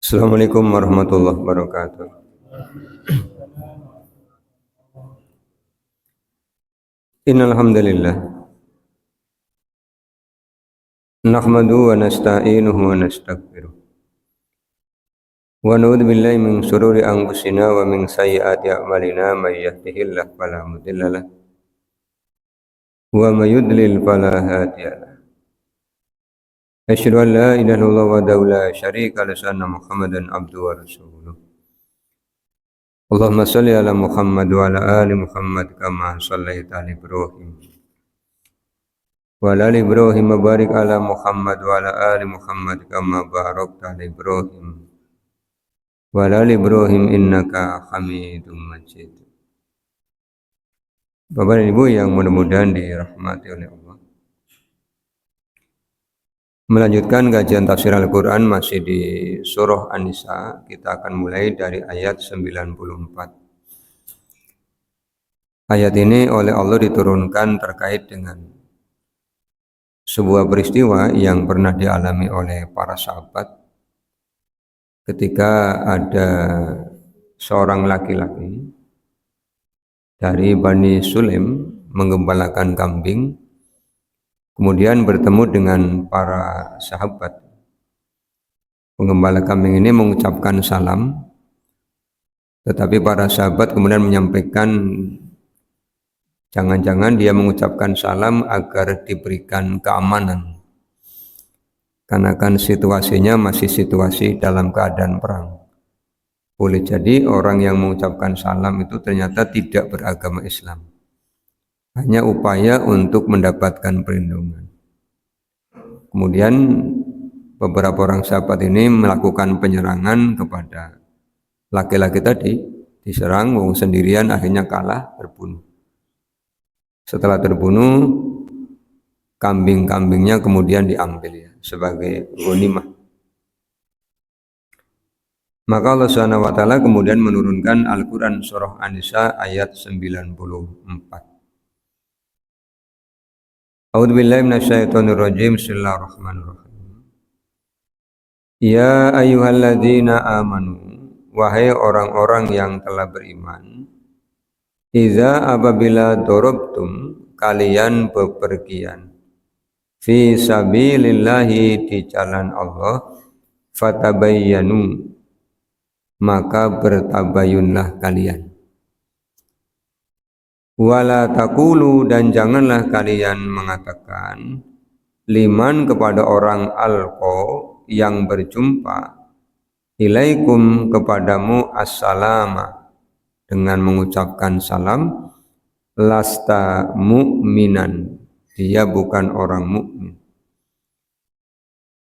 Assalamualaikum warahmatullahi wabarakatuh. Innal hamdalillah nahmaduhu wa nasta'inuhu wa nastaghfiruh wa na'udzu billahi min shururi anfusina wa min sayyiati a'malina may yahdihillahu fala mudhillalah wa may yudlil fala hadiyalah. Asyhadu an la ilaha illallah wahdahu la syarika lahu wa anna Muhammadan abduhu wa rasuluh. Allahumma shalli ala Muhammad wa ala ali Muhammad kama shallaita ala Ibrahim wa ala ali Ibrahim barik ala Muhammad wa ala ali Muhammad kama barakta ala Ibrahim wa ala ali Ibrahim innaka Hamidum Majid. Bapak dan Ibu yang mudah-mudahan dirahmati oleh Allah. Melanjutkan kajian tafsir Al-Quran masih di surah An-Nisa. Kita akan mulai dari ayat 94. Ayat ini oleh Allah diturunkan terkait dengan sebuah peristiwa yang pernah dialami oleh para sahabat ketika ada seorang laki-laki dari Bani Sulaim menggembalakan kambing, kemudian bertemu dengan para sahabat. Penggembala kambing ini mengucapkan salam, tetapi para sahabat kemudian menyampaikan jangan-jangan dia mengucapkan salam agar diberikan keamanan, karena kan situasinya masih situasi dalam keadaan perang. Boleh jadi orang yang mengucapkan salam itu ternyata tidak beragama Islam, hanya upaya untuk mendapatkan perlindungan. Kemudian beberapa orang sahabat ini melakukan penyerangan kepada laki-laki tadi, diserang sendirian, akhirnya kalah, terbunuh. Setelah terbunuh, kambing-kambingnya kemudian diambil ya, sebagai ghanimah. Maka Allah Subhanahu wa taala kemudian menurunkan Al-Qur'an surah An-Nisa ayat 94. A'udzu billahi minasyaitonir rajim. Bismillahirrahmanirrahim. Ya ayyuhalladzina amanu, wahai orang-orang yang telah beriman, idza apabila darabtum, kalian bepergian fi sabilillahi, di jalan Allah, fatabayyanu, maka bertabayunlah kalian. Wala taqulu, dan janganlah kalian mengatakan, liman, kepada orang alqa, yang berjumpa, ilaikum, kepadamu, assalama, dengan mengucapkan salam, lasta mu'minan, dia bukan orang mukmin.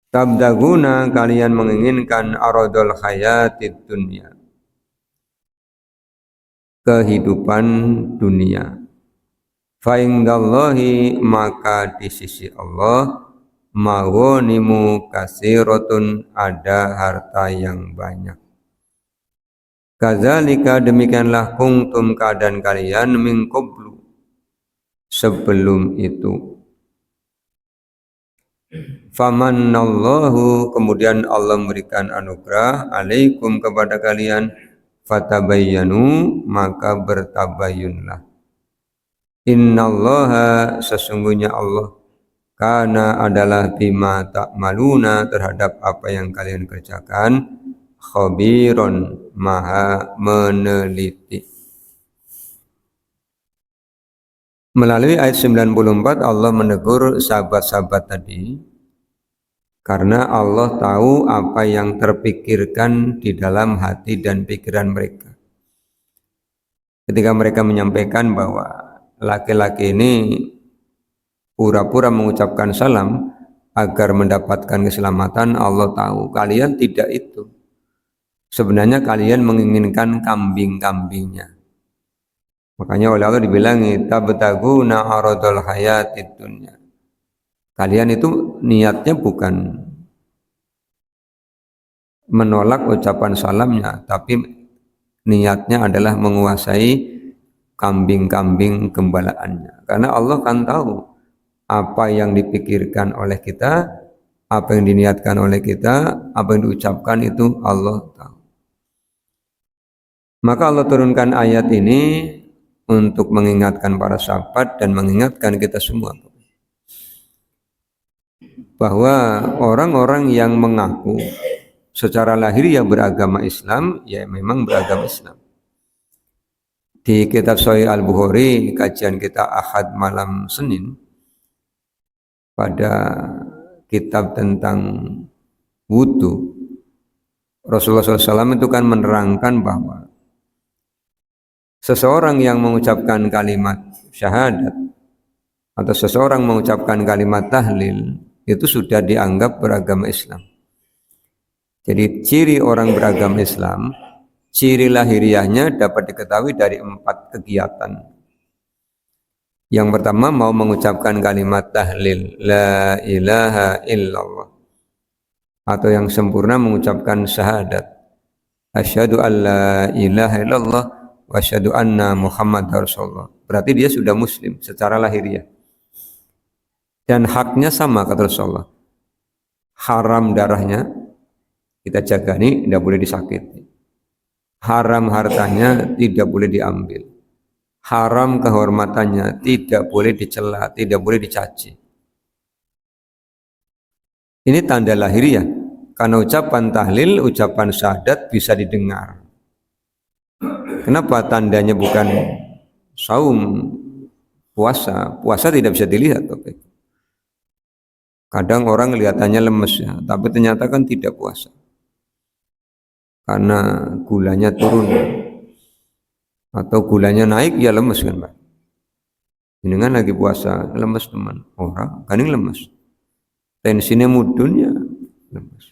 Tabdaguna, kalian menginginkan aradul hayatid dunya, kehidupan dunia. Fa indallahi, maka di sisi Allah, maghanimu katsiratun, ada harta yang banyak. Kadzalika, demikianlah, kuntum, keadaan kalian, min qablu, sebelum itu. Famannallahu, kemudian Allah memberikan anugerah, alaikum, kepada kalian, fatabayyanu, maka bertabayunlah. Innallaha, sesungguhnya Allah, kana, adalah, bima ta'maluna, terhadap apa yang kalian kerjakan, khabiron, maha meneliti. Melalui ayat 94 Allah menegur sahabat-sahabat tadi, karena Allah tahu apa yang terpikirkan di dalam hati dan pikiran mereka. Ketika mereka menyampaikan bahwa laki-laki ini pura-pura mengucapkan salam agar mendapatkan keselamatan, Allah tahu kalian tidak itu. Sebenarnya kalian menginginkan kambing-kambingnya. Makanya oleh Allah dibilangi, tabtaguna aradul hayatid dunya. Kalian itu niatnya bukan menolak ucapan salamnya, tapi niatnya adalah menguasai kambing-kambing gembalaannya. Karena Allah kan tahu apa yang dipikirkan oleh kita Apa yang diniatkan oleh kita, apa yang diucapkan itu Allah tahu. Maka Allah turunkan ayat ini untuk mengingatkan para sahabat dan mengingatkan kita semua bahwa orang-orang yang mengaku secara lahiriah beragama Islam, ya memang beragama Islam. Di kitab Sahih Al-Bukhari, kajian kita Ahad malam Senin, pada kitab tentang wudhu, Rasulullah SAW itu kan menerangkan bahwa seseorang yang mengucapkan kalimat syahadat atau seseorang mengucapkan kalimat tahlil itu sudah dianggap beragama Islam. Jadi ciri orang beragama Islam, ciri lahiriahnya dapat diketahui dari 4 kegiatan. Yang pertama mau mengucapkan kalimat tahlil, la ilaha illallah. Atau yang sempurna mengucapkan syahadat, asyhadu an la ilaha illallah wa asyhadu anna Muhammad Rasulullah. Berarti dia sudah muslim secara lahiriah. Dan haknya sama kata Rasulullah. Haram darahnya kita jaga nih, tidak boleh disakiti. Haram hartanya tidak boleh diambil. Haram kehormatannya tidak boleh dicela, tidak boleh dicaci. Ini tanda lahiriah. Karena ucapan tahlil, ucapan syahadat bisa didengar. Kenapa tandanya bukan saum, puasa? Puasa tidak bisa dilihat. Kadang orang kelihatannya lemes ya, tapi ternyata kan tidak puasa. Karena gulanya turun. Atau gulanya naik, ya lemes kan Pak. Ini kan lagi puasa, lemes teman. Orang kan ini lemes. Tensinya mudun ya lemes.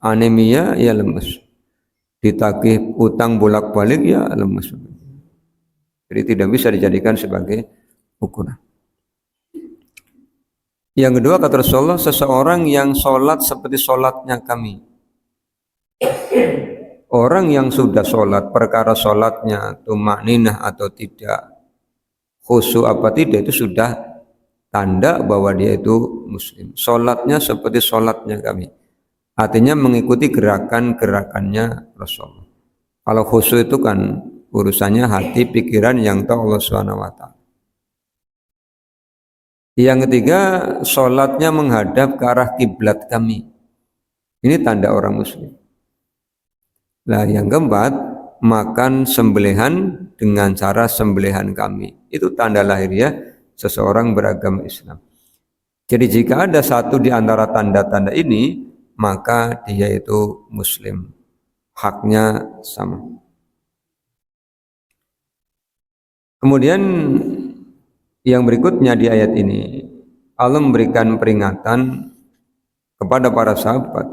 Anemia ya lemes. Ditagih utang bolak-balik ya lemes. Jadi tidak bisa dijadikan sebagai ukuran. Yang kedua kata Rasulullah, seseorang yang sholat seperti sholatnya kami. Orang yang sudah sholat, perkara sholatnya tumakninah atau tidak, khusyuk apa tidak, itu sudah tanda bahwa dia itu muslim. Sholatnya seperti sholatnya kami. Artinya mengikuti gerakan-gerakannya Rasulullah. Kalau khusyuk itu kan urusannya hati, pikiran yang tahu Allah SWT. Yang ketiga, sholatnya menghadap ke arah kiblat kami. Ini tanda orang muslim. Nah, yang keempat, makan sembelihan dengan cara sembelihan kami. Itu tanda lahiriah seseorang beragama Islam. Jadi jika ada satu di antara tanda-tanda ini, maka dia itu muslim. Haknya sama. Kemudian yang berikutnya di ayat ini, Allah memberikan peringatan kepada para sahabat,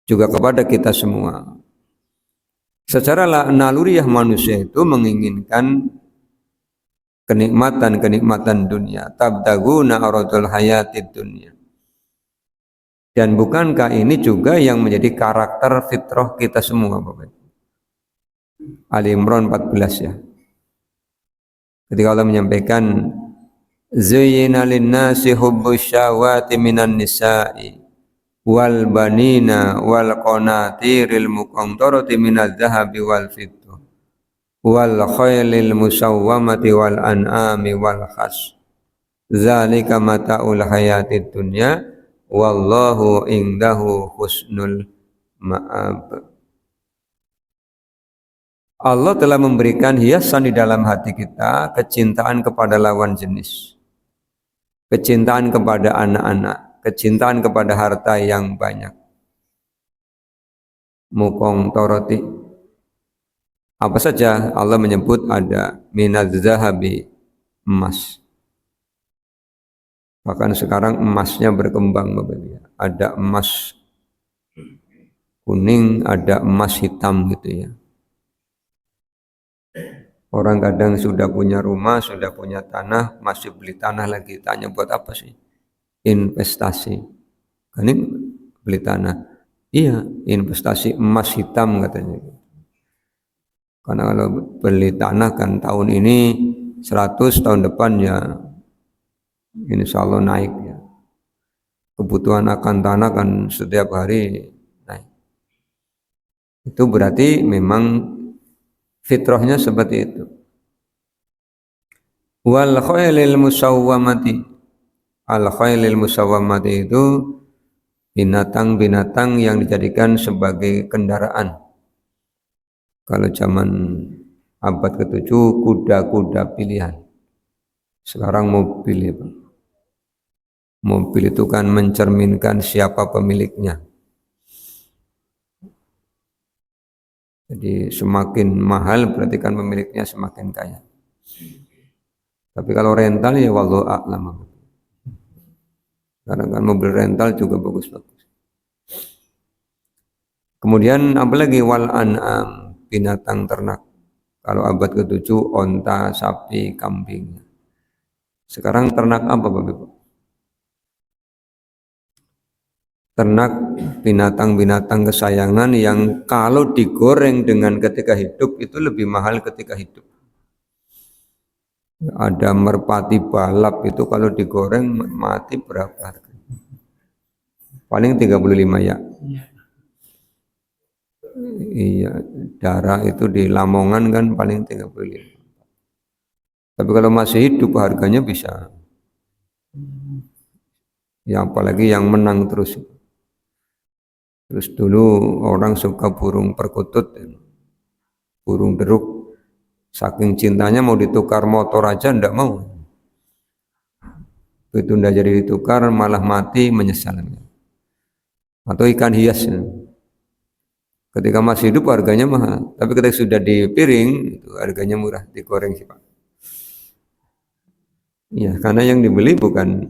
juga kepada kita semua. Secara naluriah manusia itu menginginkan kenikmatan dunia. Tabtaguna aradul hayatid dunya. Dan bukankah ini juga yang menjadi karakter fitrah kita semua Bapak? Ali Imran 14 ya. Ketika Allah menyampaikan Zayyina lin-nasi hubbus syahawati minan nisa'i wal banina wal qanatiril muqantarati minadh dhahabi wal fiddah wal khaylil musawwamati wal an'ami wal khas. Dzalika mata'ul hayatid dunya wallahu indahu husnul ma'ab. Allah telah memberikan hiasan di dalam hati kita, kecintaan kepada lawan jenis, kecintaan kepada anak-anak, kecintaan kepada harta yang banyak. Mukong toroti. Apa saja Allah menyebut ada minadz zahabi, emas. Bahkan sekarang emasnya berkembang Bapak. Ada emas kuning, ada emas hitam gitu ya. Orang kadang sudah punya rumah, sudah punya tanah, masih beli tanah lagi. Tanya buat apa sih? Investasi. Kan ini beli tanah. Iya, investasi emas hitam katanya. Karena kalau beli tanah kan tahun ini 100, tahun depan ya insya Allah naik ya. kebutuhan akan tanah kan setiap hari naik. Itu berarti memang fitrahnya seperti itu. Wal khailil musawwamati, al khailil musawwamati itu binatang-binatang yang dijadikan sebagai kendaraan. Kalau zaman abad ke-7 kuda-kuda pilihan. Sekarang mobil ya, Pak. Mobil itu kan mencerminkan siapa pemiliknya. Jadi semakin mahal berarti kan pemiliknya semakin kaya. Tapi kalau rental ya wallahu a'lam. Karena kan mobil rental juga bagus-bagus. Kemudian apalagi wal an'am, binatang ternak. Kalau abad ke-7 onta, sapi, kambing. Sekarang ternak apa Bapak Ibu? Ternak binatang-binatang kesayangan yang kalau digoreng dengan ketika hidup itu lebih mahal ketika hidup. Ada merpati balap itu kalau digoreng mati berapa harga? Paling 35 ya. Iya, darah itu di Lamongan kan paling 35. Tapi kalau masih hidup harganya bisa. Ya apalagi yang menang terus. Terus dulu orang suka burung perkutut, burung deruk, saking cintanya mau ditukar motor aja ndak mau. Itu ndak jadi ditukar malah mati menyesal. Atau ikan hias, ketika masih hidup harganya mahal, tapi ketika sudah di piring itu harganya murah, digoreng sih Pak. Ya karena yang dibeli bukan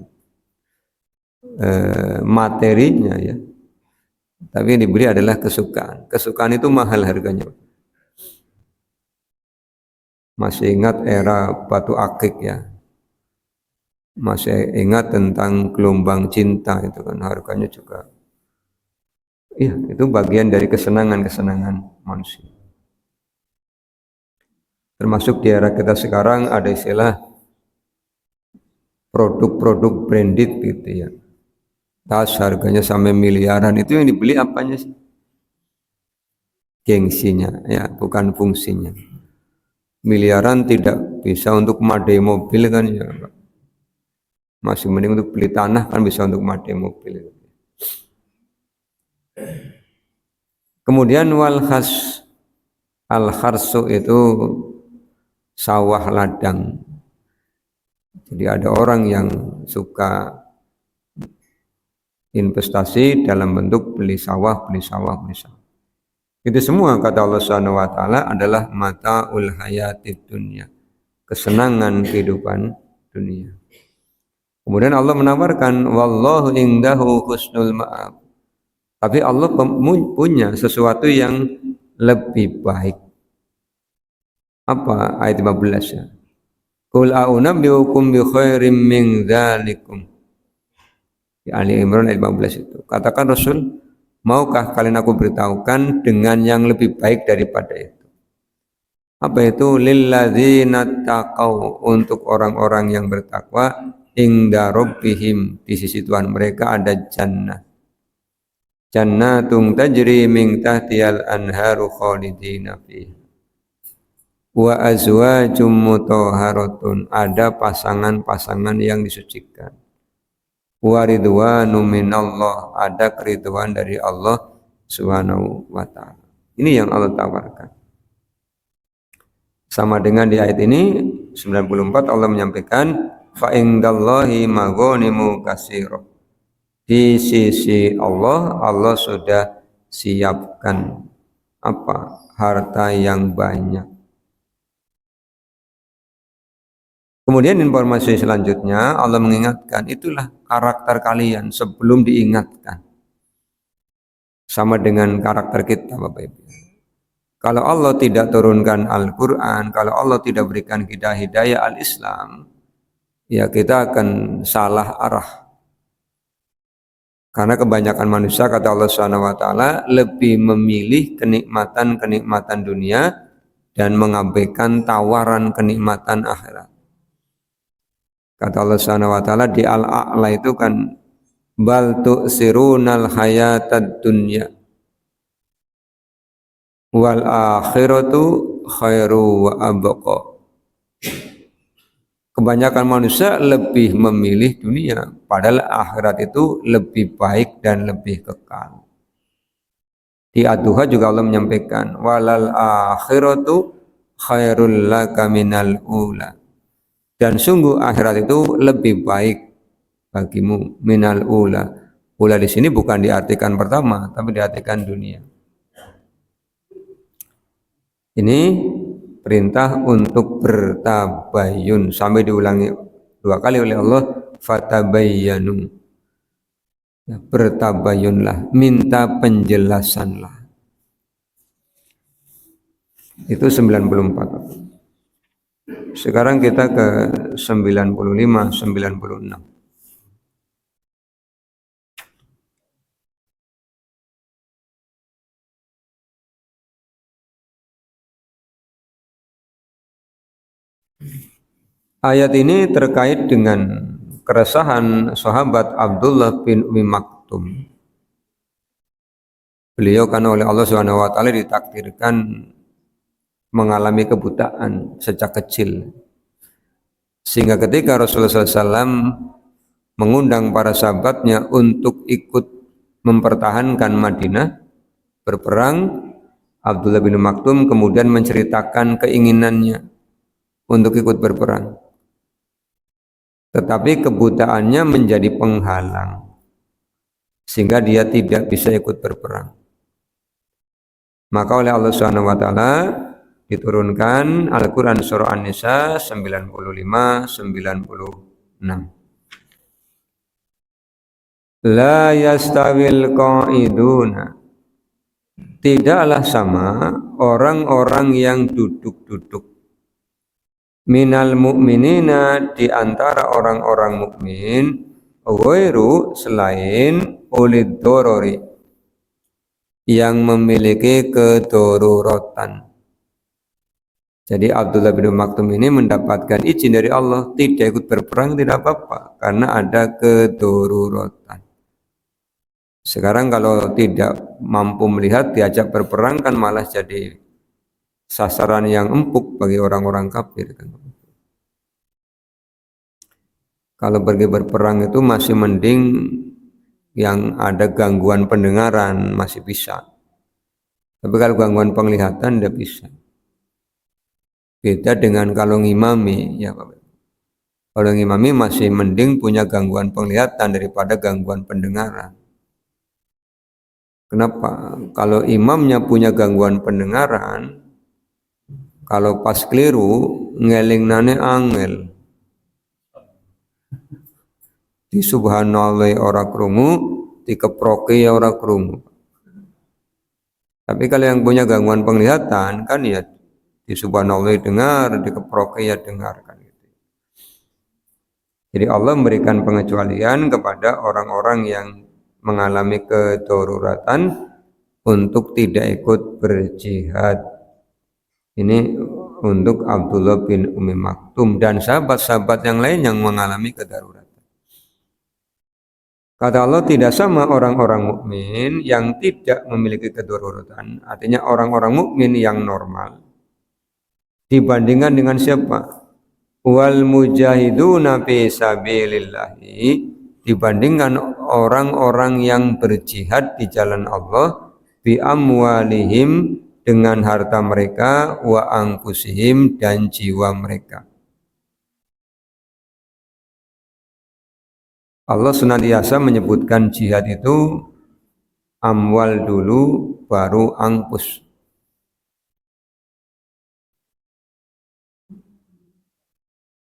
materinya ya, tapi yang dibeli adalah kesukaan. Kesukaan itu mahal harganya. Masih ingat era batu akik ya. Masih ingat tentang gelombang cinta itu kan harganya juga. Iya, itu bagian dari kesenangan-kesenangan manusia. Termasuk di era kita sekarang ada istilah produk-produk branded gitu ya. Tas harganya sampai miliaran, itu yang dibeli apanya sih? Gengsinya ya, bukan fungsinya. Miliaran tidak bisa untuk memadai mobil kan ya, Pak. Masih mending untuk beli tanah kan bisa untuk memadai mobil. Kemudian wal khas, al kharsu itu sawah ladang. Jadi ada orang yang suka investasi dalam bentuk beli sawah, beli sawah, beli sawah. Itu semua kata Allah Subhanahu wa taala adalah mataul hayatid dunya, kesenangan kehidupan dunia. Kemudian Allah menawarkan wallahu indahu husnul ma'ab. Tapi Allah punya sesuatu yang lebih baik. Apa ayat 15 ya? Qul a'unabbiukum bi khairim min dzalikum. Di Ali Imran ayat 15 itu. Katakan Rasul, maukah kalian aku beritahukan dengan yang lebih baik daripada itu? Apa itu? Lilladzina taqau, untuk orang-orang yang bertakwa, inda rabbihim, di sisi Tuhan mereka ada jannah. Jannatun tajri min tahtiyal anharu khalidina fiha. Wa azwajum mutahharatun, ada pasangan-pasangan yang disucikan. Wa ridwanu minallah, ada keridhaan dari Allah Subhanahu wa taala. Ini yang Allah tawarkan. Sama dengan di ayat ini 94 Allah menyampaikan fa indallahi maghanimu katsira. Di sisi Allah, Allah sudah siapkan apa? Harta yang banyak. Kemudian informasi selanjutnya Allah mengingatkan, itulah karakter kalian sebelum diingatkan. Sama dengan karakter kita Bapak Ibu. Kalau Allah tidak turunkan Al-Quran, kalau Allah tidak berikan kita hidayah Al-Islam, ya kita akan salah arah. Karena kebanyakan manusia, kata Allah SWT, lebih memilih kenikmatan-kenikmatan dunia dan mengabaikan tawaran kenikmatan akhirat. Kata Allah SWT di Al-A'la itu kan bal tu'sirunal hayatad dunya wal akhiratu khairu wa abqa. Kebanyakan manusia lebih memilih dunia, padahal akhirat itu lebih baik dan lebih kekal. Di Ad-Duha juga Allah menyampaikan, walal akhiratu khairul laka minal ula. Dan sungguh akhirat itu lebih baik bagimu minal ula. Ula di sini bukan diartikan pertama, tapi diartikan dunia. Ini perintah untuk bertabayun sampai diulangi 2 kali oleh Allah, fatabayyanu. Ya, bertabayunlah, minta penjelasanlah. Itu 94. Sekarang kita ke 95, 96. Ayat ini terkait dengan keresahan sahabat Abdullah bin Umi Maktum. Beliau karena oleh Allah Subhanahu wa taala ditakdirkan mengalami kebutaan sejak kecil. Sehingga ketika Rasulullah SAW mengundang para sahabatnya untuk ikut mempertahankan Madinah, berperang, Abdullah bin Maktum kemudian menceritakan keinginannya untuk ikut berperang. Tetapi kebutaannya menjadi penghalang, sehingga dia tidak bisa ikut berperang. Maka oleh Allah Subhanahu wa taala diturunkan Al-Qur'an surah An-Nisa 95-96. La yastawil qa'iduna. Tidaklah sama orang-orang yang duduk-duduk. Minal mu'minina, di antara orang-orang mukmin, ghairu, selain ulid dorori, yang memiliki kedororotan. Jadi Abdullah bin Maktum ini mendapatkan izin dari Allah, tidak ikut berperang tidak apa-apa, karena ada kedororotan. Sekarang kalau tidak mampu melihat, diajak berperang kan malah jadi sasaran yang empuk bagi orang-orang kafir. Kalau pergi berperang itu masih mending yang ada gangguan pendengaran, masih bisa. Tapi kalau gangguan penglihatan tidak bisa. Beda dengan kalau ngimami, ya Pak. Kalau ngimami masih mending punya gangguan penglihatan daripada gangguan pendengaran. Kenapa? Kalau imamnya punya gangguan pendengaran, kalau pas keliru ngelingnane angel. Di subhanallah ora krungu, dikeproke ya ora krungu. Tapi kalau yang punya gangguan penglihatan kan ya di subhanallah dengar, dikeproke ya dengar kan gitu. Jadi Allah memberikan pengecualian kepada orang-orang yang mengalami kedaruratan untuk tidak ikut berjihad. Ini untuk Abdullah bin Umi Maktum dan sahabat-sahabat yang lain yang mengalami kedaruratan. Kata Allah, tidak sama orang-orang mukmin yang tidak memiliki kedaruratan, artinya orang-orang mukmin yang normal dibandingkan dengan siapa? Wal mujahiduna fi sabilillahi, dibandingkan orang-orang yang berjihad di jalan Allah, bi amwalihim, dengan harta mereka, wa anfusihim, dan jiwa mereka. Allah senantiasa menyebutkan jihad itu amwal dulu baru angpus.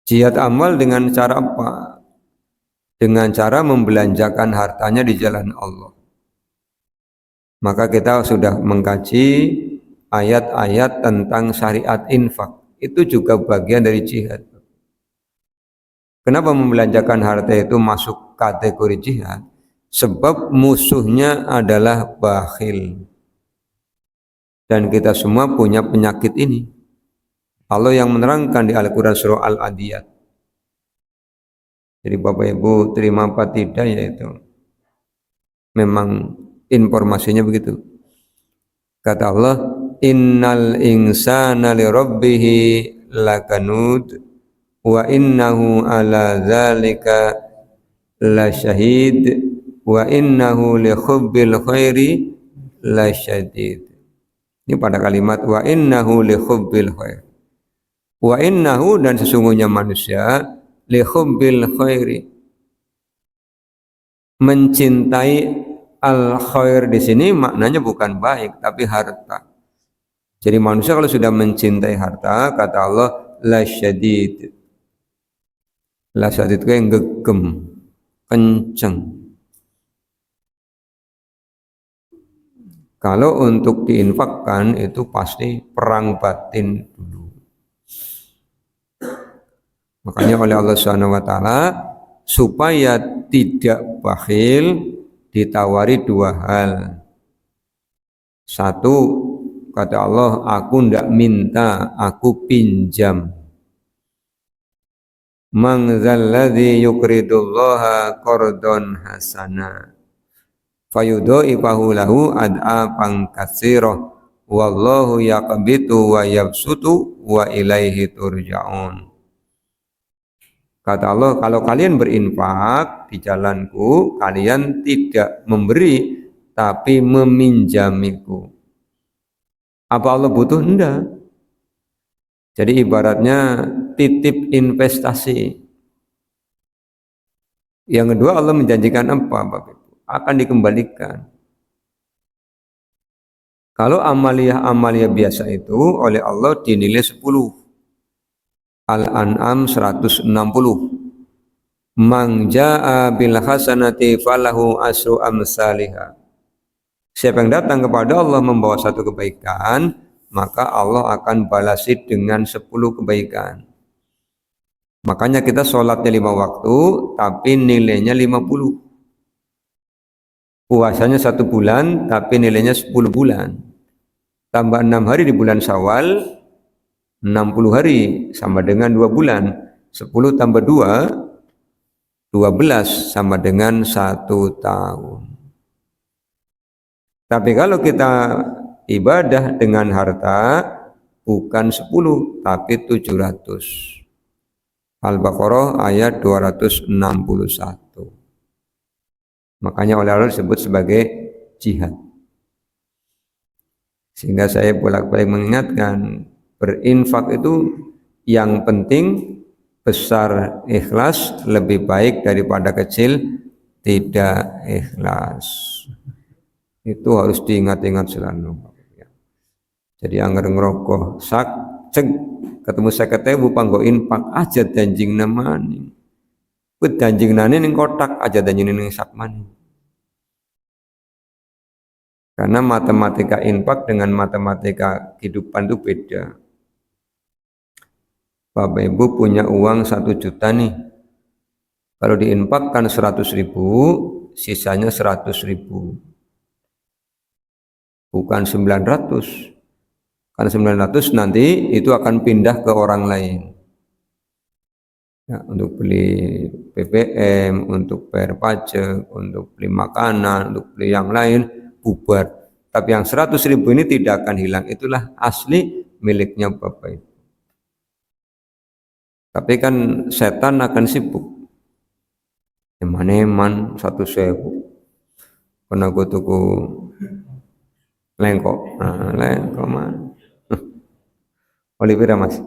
Jihad amwal dengan cara apa? Dengan cara membelanjakan hartanya di jalan Allah. Maka kita sudah mengkaji ayat-ayat tentang syariat infak. Itu juga bagian dari jihad. Kenapa membelanjakan harta itu masuk kategori jihad? Sebab musuhnya adalah bakhil. Dan kita semua punya penyakit ini. Allah yang menerangkan di Al-Quran surah Al-Adiyat. Jadi Bapak Ibu terima apa tidak yaitu Memang informasinya begitu. Kata Allah, innal insana li rabbih lakanud wa innahu ala dzalika lasyahid wa innahu li hubbil khairi lasyadid. Ini pada kalimat wa innahu li hubbil khair. Wa innahu, dan sesungguhnya manusia, li hubbil khairi, mencintai al khair di sini maknanya bukan baik tapi harta. Jadi manusia kalau sudah mencintai harta, kata Allah, la syadid. La syadid itu yang gegem, kenceng. Kalau untuk diinfakkan itu pasti perang batin dulu. Makanya oleh Allah Subhanahu wa taala supaya tidak bakhil ditawari dua hal. Satu, kata Allah, aku ndak minta, aku pinjam. Man dzalladzi yuqridullaha qardon hasana fayudha'ifahu lahu ad'afan katsirah wallahu yaqbitu wa yabsutu wa ilaihi turja'un. Kata Allah, kalau kalian berinfak di jalanku, kalian tidak memberi tapi meminjamiku. Apa Allah butuh? Enggak. Jadi ibaratnya titip investasi. Yang kedua, Allah menjanjikan apa, Bapak Ibu? Akan dikembalikan. Kalau amalia biasa itu oleh Allah dinilai 10. Al-An'am 160. Man jaa bil hasanati falahu asru amsalihha. Siapa yang datang kepada Allah membawa satu kebaikan, maka Allah akan balasi dengan 10 kebaikan. Makanya kita sholatnya 5 waktu, tapi nilainya 50. Puasanya 1 bulan, tapi nilainya 10 bulan. Tambah 6 hari di bulan Syawal, 60 hari sama dengan 2 bulan. 10 tambah 2, 12 sama dengan 1 tahun. Tapi kalau kita ibadah dengan harta bukan 10 tapi 700. Al-Baqarah ayat 261. Makanya oleh Allah disebut sebagai jihad. Sehingga saya bolak-balik mengingatkan, berinfak itu yang penting besar ikhlas lebih baik daripada kecil tidak ikhlas. Itu harus diingat-ingat selalu. Jadi anggar ngerokok sak cek ketemu seketewu panggo infak aja danjing namani. Put danjing nane ning kotak aja danjing ning sakmani. Karena matematika infak dengan matematika kehidupan itu beda. Bapak Ibu punya uang 1 juta nih. Kalau diinfakkan 100.000, sisanya 100.000. Bukan 900. Karena 900 nanti itu akan pindah ke orang lain. Ya, untuk beli BBM, untuk bayar pajak, untuk beli makanan, untuk beli yang lain, bubar. Tapi yang 100.000 ini tidak akan hilang. Itulah asli miliknya Bapak Ibu. Tapi kan setan akan sibuk. Eman-eman 1.000. Karena gue tuku lengkok. Nah, lengkok man. Oleh pira Mas?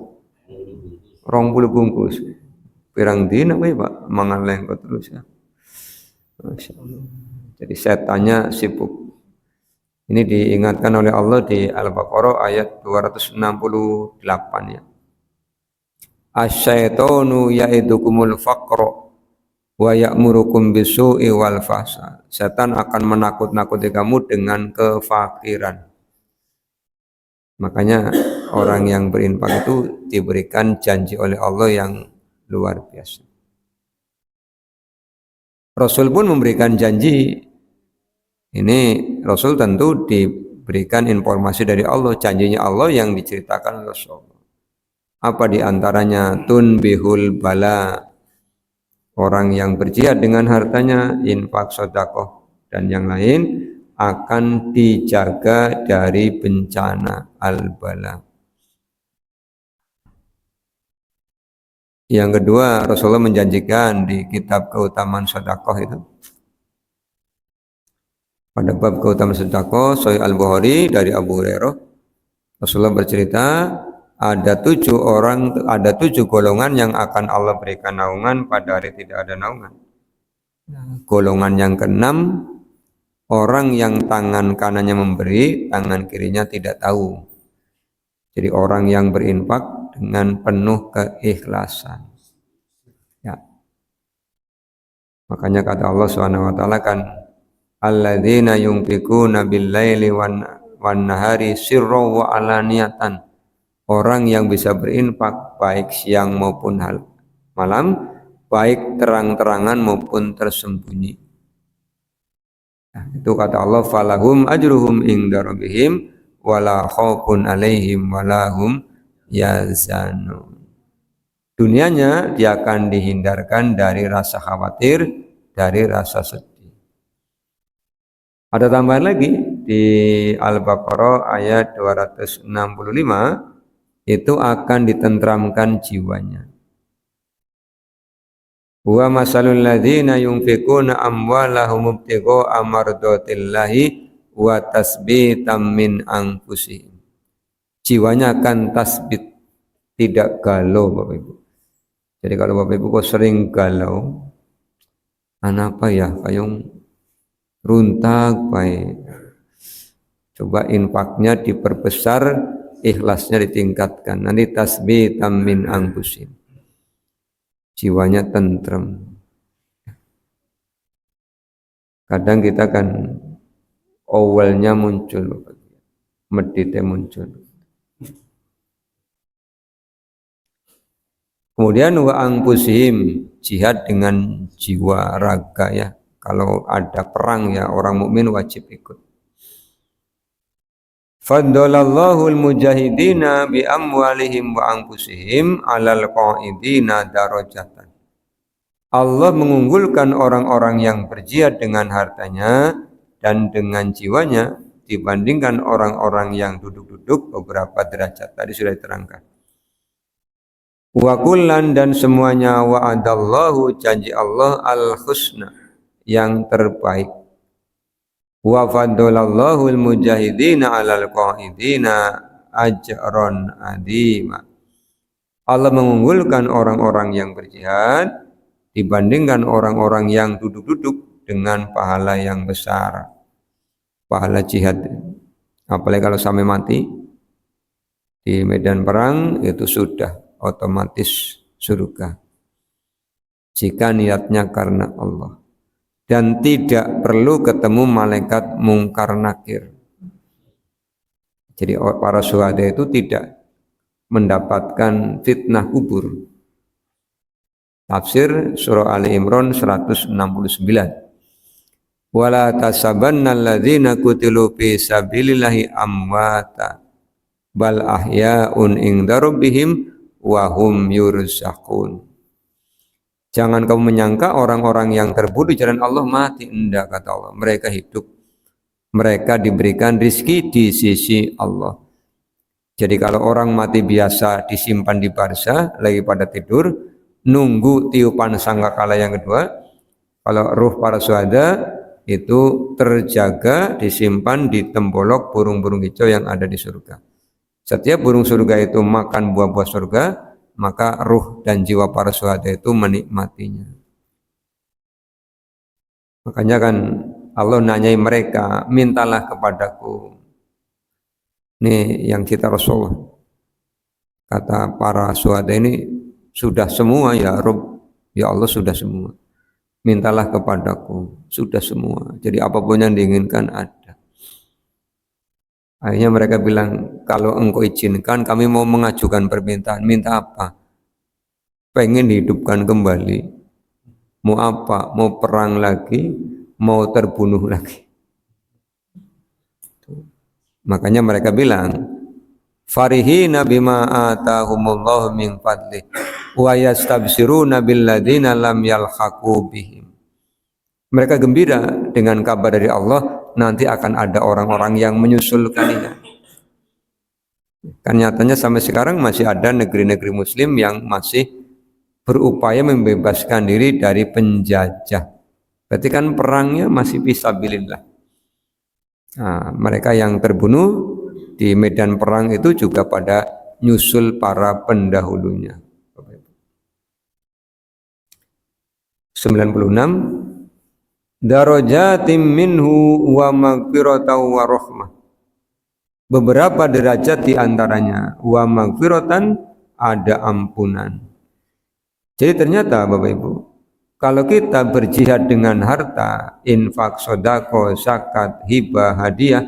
20 bungkus. Pirang dina wae Pak mangan lengkok terus ya. Masya Allah. Jadi setannya sibuk. Ini diingatkan oleh Allah di Al-Baqarah ayat 268 ya. Asyaitonu ya'idukumul faqra wa ya'murukum bisu'i wal fahsya. Setan akan menakut-nakuti kamu dengan kefakiran. Makanya orang yang berinfak itu diberikan janji oleh Allah yang luar biasa. Rasul pun memberikan janji. Ini Rasul tentu diberikan informasi dari Allah, janjinya Allah yang diceritakan Rasul. Apa diantaranya? Tunbihul bala. Orang yang berjihad dengan hartanya, infak sedekah dan yang lain akan dijaga dari bencana al-bala. Yang kedua, Rasulullah menjanjikan di kitab keutamaan sedekah itu. Pada bab keutamaan sedekah, Sahih Al-Bukhari dari Abu Hurairah, Rasulullah bercerita, ada 7 golongan yang akan Allah berikan naungan pada hari tidak ada naungan. Golongan yang keenam, orang yang tangan kanannya memberi, tangan kirinya tidak tahu. Jadi orang yang berinfak dengan penuh keikhlasan. Ya. Makanya kata Allah SWT kan, alladzina yunfikuna bil-laili wan nahari sirran wa alaniyatan. Orang yang bisa berinfak baik siang maupun malam, baik terang-terangan maupun tersembunyi. Nah, itu kata Allah, falahum ajruhum inda rabbihim wala khaufun alaihim wala hum yazanun. Dunianya dia akan dihindarkan dari rasa khawatir, dari rasa sedih. Ada tambahan lagi di Al-Baqarah ayat 265, itu akan ditentramkan jiwanya. Wa masalul ladzina yunfikuna amwalahum ibtigha'a mardatillahi wa tasbitan min anfusihim. Jiwanya akan tasbit, tidak galau Bapak Ibu. Jadi kalau Bapak Ibu kok sering galau, apa ya, kayong runtak baik. Coba infaknya diperbesar, ikhlasnya ditingkatkan. Nanti tasbitan min anfusihim. Jiwanya tentrem. Kadang kita kan awalnya muncul, meditnya muncul. Kemudian wa anfusihim, jihad dengan jiwa raga ya. Kalau ada perang ya orang mukmin wajib ikut. Faddalallahu al-mujahidina bi amwalihim wa anfusihim 'alal qa'idina darajatan. Allah mengunggulkan orang-orang yang berjihad dengan hartanya dan dengan jiwanya dibandingkan orang-orang yang duduk-duduk beberapa derajat. Tadi sudah diterangkan. Wa kullan, dan semuanya wa'adallahu, janji Allah al-husna, yang terbaik. Wa faddalallahu al-mujahidina 'alal qa'idina ajran adima. Allah mengunggulkan orang-orang yang berjihad dibandingkan orang-orang yang duduk-duduk dengan pahala yang besar. Pahala jihad. Apalagi kalau sampai mati di medan perang itu sudah otomatis surga. Jika niatnya karena Allah. Dan tidak perlu ketemu malaikat mungkar nakir. Jadi para syuhada itu tidak mendapatkan fitnah kubur. Tafsir surah Ali Imran 169. Wala tasabanna alladzina qutilu fi sabilillahi amwata bal ahya'un inda rabbihim wa hum yurzaqun. Jangan kamu menyangka orang-orang yang terbunuh jalan Allah mati. Enggak, kata Allah. Mereka hidup. Mereka diberikan rizki di sisi Allah. Jadi kalau orang mati biasa disimpan di barzah, lagi pada tidur, nunggu tiupan sangkakala yang kedua. Kalau ruh para syuhada itu terjaga, disimpan di tembolok burung-burung hijau yang ada di surga. Setiap burung surga itu makan buah-buah surga, maka ruh dan jiwa para syuhada itu menikmatinya. Makanya kan Allah nanyai mereka, mintalah kepadaku. Ini yang kita Rasulullah. Kata para syuhada ini, sudah semua ya Rabb, ya Allah sudah semua. Mintalah kepadaku, sudah semua. Jadi apapun yang diinginkan ada. Akhirnya mereka bilang, kalau engkau izinkan kami mau mengajukan permintaan. Minta apa? Pengen dihidupkan kembali. Mau apa? Mau perang lagi? Mau terbunuh lagi? Makanya mereka bilang, farihina bima atahumullahu min fadlih wa yastabsiruna billadzina lam yalhaqu bihim. Mereka gembira dengan kabar dari Allah, nanti akan ada orang-orang yang menyusul kalian. Kan nyatanya sampai sekarang masih ada negeri-negeri muslim yang masih berupaya membebaskan diri dari penjajah. Berarti kan perangnya masih fisabilillah. Nah, mereka yang terbunuh di medan perang itu juga pada nyusul para pendahulunya. 96 darajatim minhu wa maghfiratan wa rahmah. Beberapa derajat di antaranya wa maghfiratan, ada ampunan. Jadi ternyata Bapak Ibu, kalau kita berjihad dengan harta, infak, sodako, zakat, hibah, hadiah,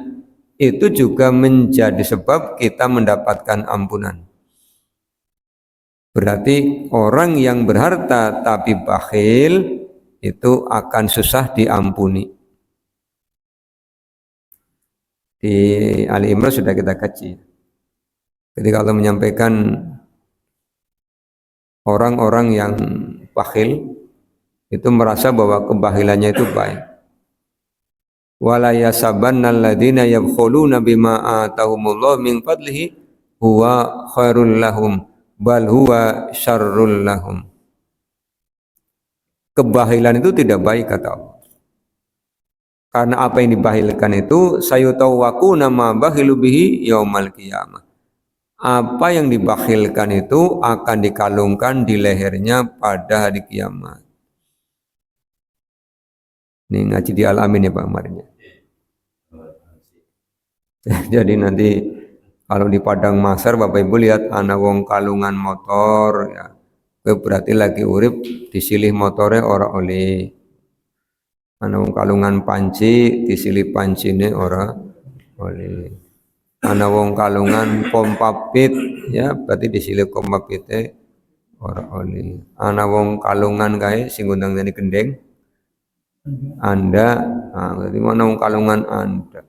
itu juga menjadi sebab kita mendapatkan ampunan. Berarti orang yang berharta tapi bakhil itu akan susah diampuni. Di Ali Imran sudah kita kaji. Ketika Allah menyampaikan orang-orang yang bakhil itu merasa bahwa kebahilannya itu baik. Wala yasabanna alladziina yabkhuluna bima atahumullahu min fadlihi huwa khairul lahum bal huwa syarrul lahum. Kebahilan itu tidak baik kata Allah. Karena apa yang dibahilkan itu sayutawwaku nama bahilu bihi yaumal qiyamah. Apa yang dibakhilkan itu akan dikalungkan di lehernya pada hari kiamat. Ini ngaji di Al-Amin ya Pak Amarnya. Jadi nanti kalau di Padang Masar Bapak Ibu lihat anak wong kalungan motor ya, berarti lagi urip disilih motornya ora oleh. Anak wong kalungan panci disilih pancine ora oleh. Anak wong kalungan pompa pit ya berarti disilih pompa pite ora oleh. Anak wong kalungan kae sing undang jadi gendeng Anda, berarti mana wong kalungan Anda.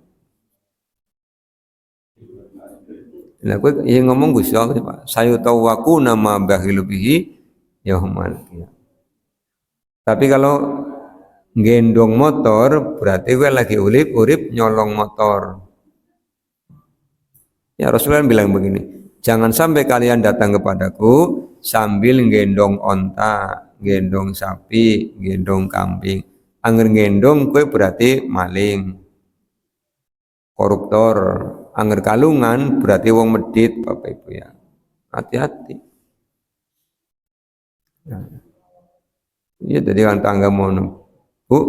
Lah kowe yang ngomong Gusti Allah Pak, sayutawwaku nama bahilu bihi yaumal qiyamah. Tapi kalau gendong motor berarti kowe lagi urip nyolong motor. Ya Rasulullah bilang begini, jangan sampai kalian datang kepadaku sambil gendong onta, gendong sapi, gendong kambing. Angger gendong kowe berarti maling, koruptor. Angger kalungan berarti wong medit Bapak Ibu ya. Hati-hati. Iya jadi kan tangga mono. Bu,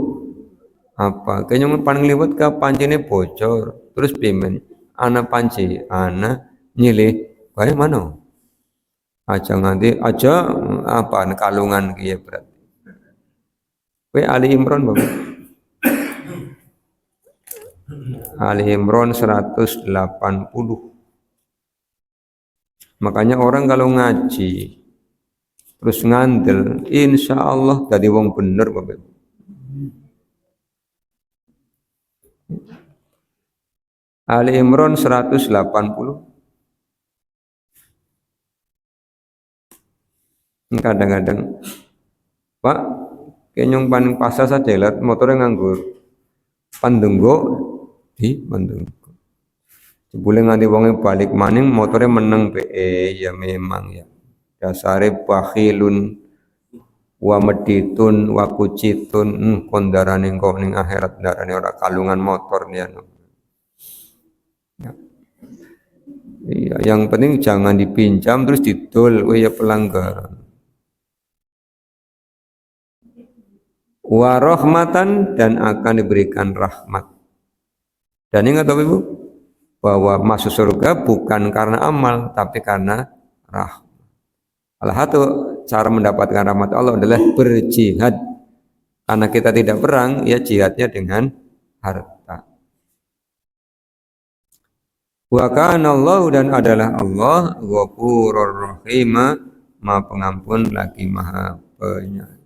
apa? Kayaknya paling liwat ke pancine bocor. Terus pimen? Ana panci, ana nyilih. Bae mana? Aja nganti aja apa kalungan kiye berarti. Kowe Ali Imran Bapak. Ali Imran 180. Makanya orang kalau ngaji terus ngandel, insya Allah jadi wong bener Bapak. Ali Imran 180. Kadang-kadang Pak, kenyong paning pasar saja lihat motornya nganggur pandenggo di pandenggo. Boleh nganti wonge balik maning motornya meneng PE ya memang ya. Dasare bakhilun wa meditun wa kucitun kondarane engko ning akhirat darane ora kalungan motor ya. Iya, yang penting jangan dipinjam terus didol, ya pelanggaran. Wa rahmatan, dan akan diberikan rahmat. Dan ingat Bapak Ibu, bahwa masuk surga bukan karena amal, tapi karena rahmat. Salah satu cara mendapatkan rahmat Allah adalah berjihad. Karena kita tidak perang, ya jihadnya dengan harta. Wa kana Allah, dan adalah Allah Ghafurur Rahim, Maha Pengampun lagi Maha Penyayang.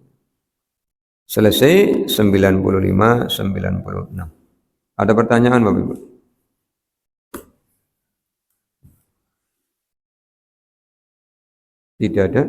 Selesai 95 96. Ada pertanyaan Bapak Ibu? Tidak ada.